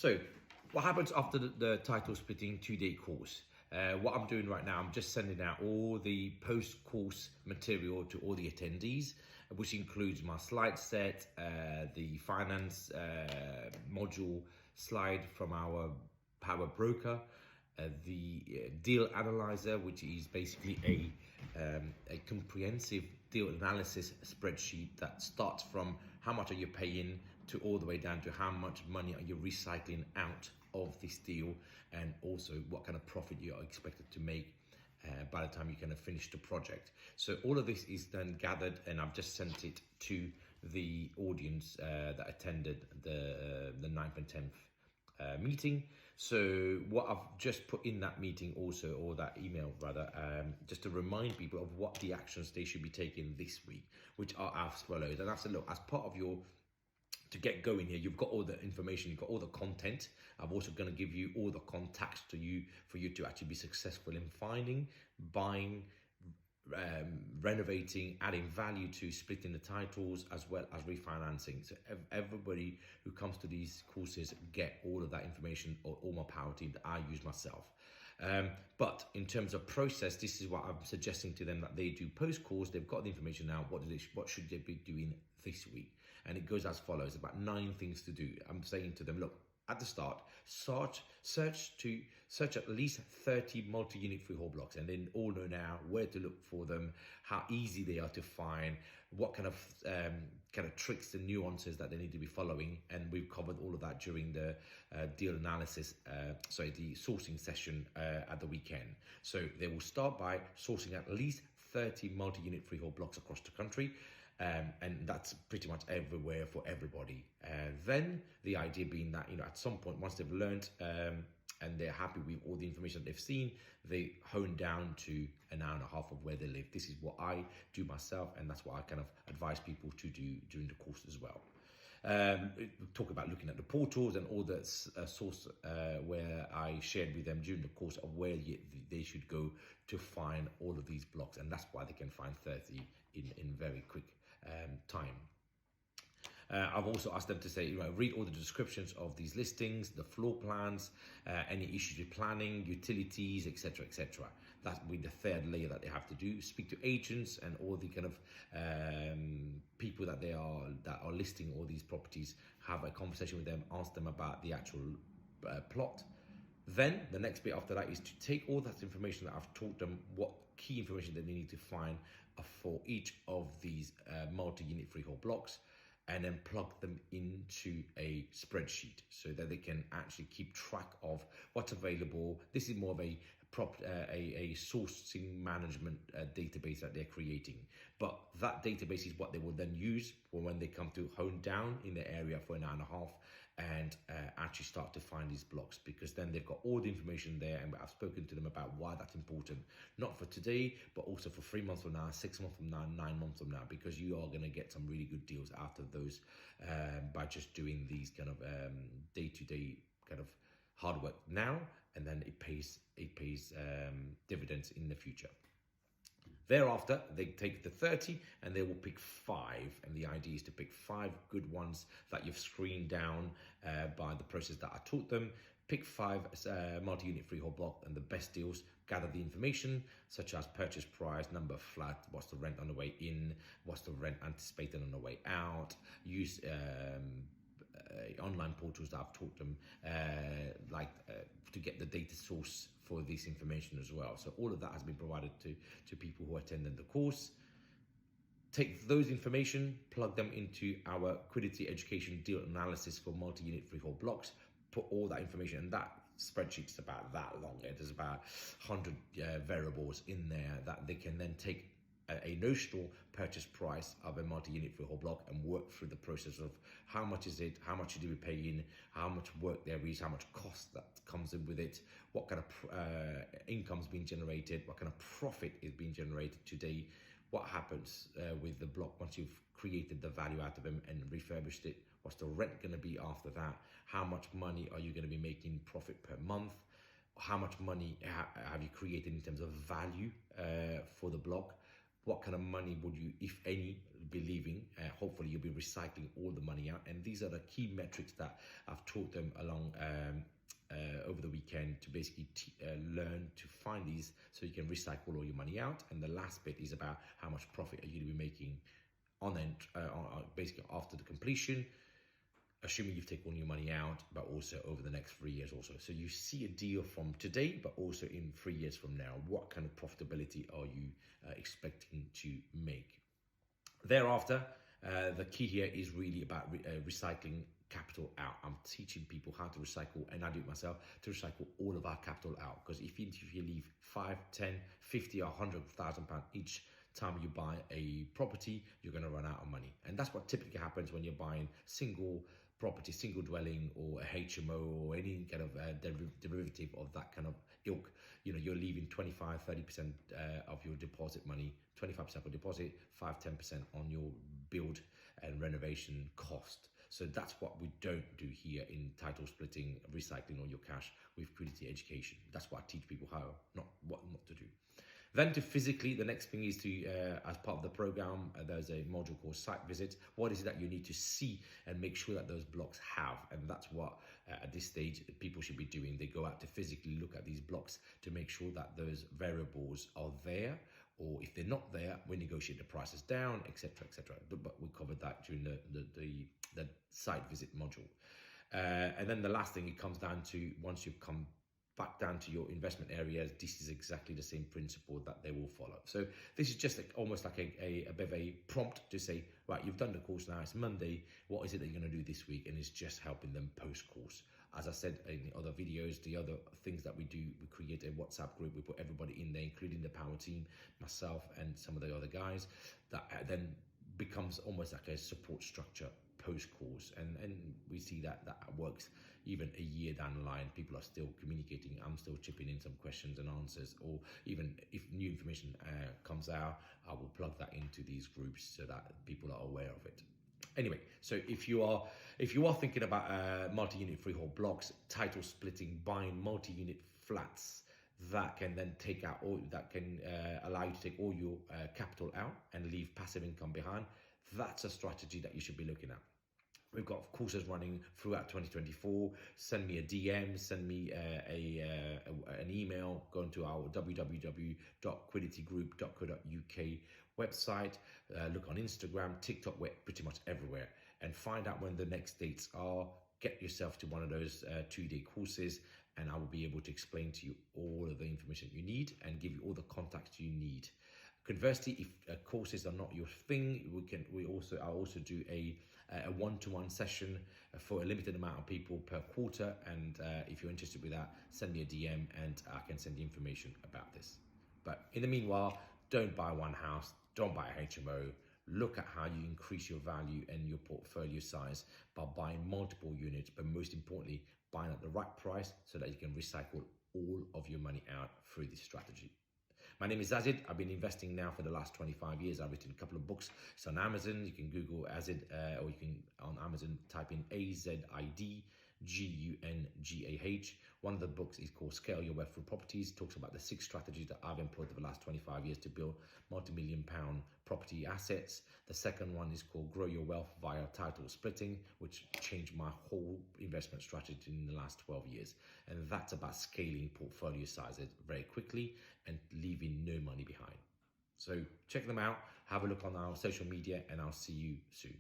So what happens after the title splitting 2-day course? What I'm doing right now, I'm just sending out all the post-course material to all the attendees, which includes my slide set, the finance module slide from our power broker, the deal analyzer, which is basically a comprehensive deal analysis spreadsheet that starts from how much are you paying to all the way down to how much money are you recycling out of this deal, and also what kind of profit you are expected to make by the time you kind of finish the project. So all of this is then gathered, and I've just sent it to the audience that attended the 9th and 10th meeting. So what I've just put in that meeting also, or that email rather, just to remind people of what the actions they should be taking this week, which are as follows. And I said, look, as part of your to get going here, you've got all the information, you've got all the content. I'm also going to give you all the contacts to you for you to actually be successful in finding, buying, renovating, adding value to splitting the titles, as well as refinancing. So everybody who comes to these courses get all of that information, or all my power team that I use myself. But in terms of process, this is what I'm suggesting to them that they do post-course. They've got the information now. What should they be doing this week? And it goes as follows: about 9 things to do. I'm saying to them, look, at the start, search at least 30 multi-unit freehold blocks, and then all know now where to look for them, how easy they are to find, what kind of tricks and nuances that they need to be following. And we've covered all of that during the deal analysis, the sourcing session at the weekend. So they will start by sourcing at least 30 multi-unit freehold blocks across the country. And that's pretty much everywhere for everybody. Then the idea being that, at some point, once they've learned and they're happy with all the information that they've seen, they hone down to an hour and a half of where they live. This is what I do myself, and that's what I kind of advise people to do during the course as well. Talk about looking at the portals and all the source where I shared with them during the course of where they should go to find all of these blocks, and that's why they can find 30 in very quick time. I've also asked them to say, read all the descriptions of these listings, the floor plans, any issues with planning, utilities, etc., etc. That's with the third layer that they have to do. Speak to agents and all the kind of people that are listing all these properties. Have a conversation with them, ask them about the actual plot. Then the next bit after that is to take all that information that I've taught them, what key information that they need to find for each of these multi-unit freehold blocks, and then plug them into a spreadsheet so that they can actually keep track of what's available. This is more of a sourcing management database that they're creating. But that database is what they will then use for when they come to hone down in the area for an hour and a half and actually start to find these blocks, because then they've got all the information there. And I've spoken to them about why that's important, not for today, but also for 3 months from now, 6 months from now, 9 months from now, because you are going to get some really good deals out of those by just doing these kind of day-to-day kind of hard work now, and then it pays dividends in the future. Thereafter, they take the 30 and they will pick 5. And the idea is to pick 5 good ones that you've screened down by the process that I taught them. Pick 5 multi-unit freehold block and the best deals. Gather the information such as purchase price, number of flat, what's the rent on the way in, what's the rent anticipated on the way out. Use online portals that I've taught them to get the data source for this information as well. So all of that has been provided to people who attended the course. Take those information, plug them into our Quiddity Education deal analysis for multi-unit freehold blocks, put all that information, and that spreadsheet is about that long. There's about 100 variables in there that they can then take a notional purchase price of a multi-unit freehold block and work through the process of how much is it, how much do we pay in, how much work there is, how much cost that comes in with it, what kind of income is being generated, what kind of profit is being generated today, what happens with the block once you've created the value out of them and refurbished it, what's the rent going to be after that, how much money are you going to be making profit per month, how much money have you created in terms of value for the block, what kind of money would you, if any, be leaving? Hopefully you'll be recycling all the money out, and these are the key metrics that I've taught them along over the weekend to basically learn to find these so you can recycle all your money out. And the last bit is about how much profit are you going to be making on basically after the completion, assuming you've taken all your money out, but also over the next 3 years also. So you see a deal from today, but also in 3 years from now, what kind of profitability are you expecting to make? Thereafter, the key here is really about recycling capital out. I'm teaching people how to recycle, and I do it myself, to recycle all of our capital out. Because if you leave 5, 10, 50 or 100,000 pounds each time you buy a property, you're going to run out of money. And that's what typically happens when you're buying single property, single dwelling, or a HMO, or any kind of derivative of that kind of ilk. You're leaving 25, 30% of your deposit money, 25% for deposit, 5, 10% on your build and renovation cost. So that's what we don't do here in title splitting, recycling all your cash with Quiddity Education. That's what I teach people what not to do. Then to physically, the next thing is to, as part of the program, there's a module called site visit. What is it that you need to see and make sure that those blocks have? And that's what, at this stage, people should be doing. They go out to physically look at these blocks to make sure that those variables are there, or if they're not there, we negotiate the prices down, etc., etc. But we covered that during the site visit module. And then the last thing, it comes down to, once you've come back down to your investment areas, this is exactly the same principle that they will follow. So this is just almost like a bit of a prompt to say, right, you've done the course now, it's Monday, what is it that you're going to do this week? And it's just helping them post-course. As I said in the other videos, the other things that we do, we create a WhatsApp group, we put everybody in there, including the power team, myself and some of the other guys, that then becomes almost like a support structure post-course, and we see that works. Even a year down the line, people are still communicating. I'm still chipping in some questions and answers, or even if new information comes out, I will plug that into these groups so that people are aware of it. Anyway, so if you are thinking about multi-unit freehold blocks, title splitting, buying multi-unit flats that can then take out allow you to take all your capital out and leave passive income behind, that's a strategy that you should be looking at. We've got courses running throughout 2024. Send me a DM, send me an email, go into our www.quidditygroup.co.uk website, look on Instagram, TikTok, we're pretty much everywhere, and find out when the next dates are. Get yourself to one of those 2-day courses, and I will be able to explain to you all of the information you need and give you all the contacts you need. Conversely, if courses are not your thing, I also do a one-to-one session for a limited amount of people per quarter, and if you're interested with that, send me a DM and I can send you information about this. But in the meanwhile, don't buy one house, don't buy a HMO. Look at how you increase your value and your portfolio size by buying multiple units, but most importantly, buying at the right price so that you can recycle all of your money out through this strategy. My name is Azid. I've been investing now for the last 25 years. I've written a couple of books. It's on Amazon. You can Google Azid, or you can on Amazon type in AZIDGUNGAH. One of the books is called Scale Your Wealth Through Properties. It talks about the 6 strategies that I've employed over the last 25 years to build multi-million-pound property assets. The second one is called Grow Your Wealth via Title Splitting, which changed my whole investment strategy in the last 12 years. And that's about scaling portfolio sizes very quickly and leaving no money behind. So check them out, have a look on our social media, and I'll see you soon.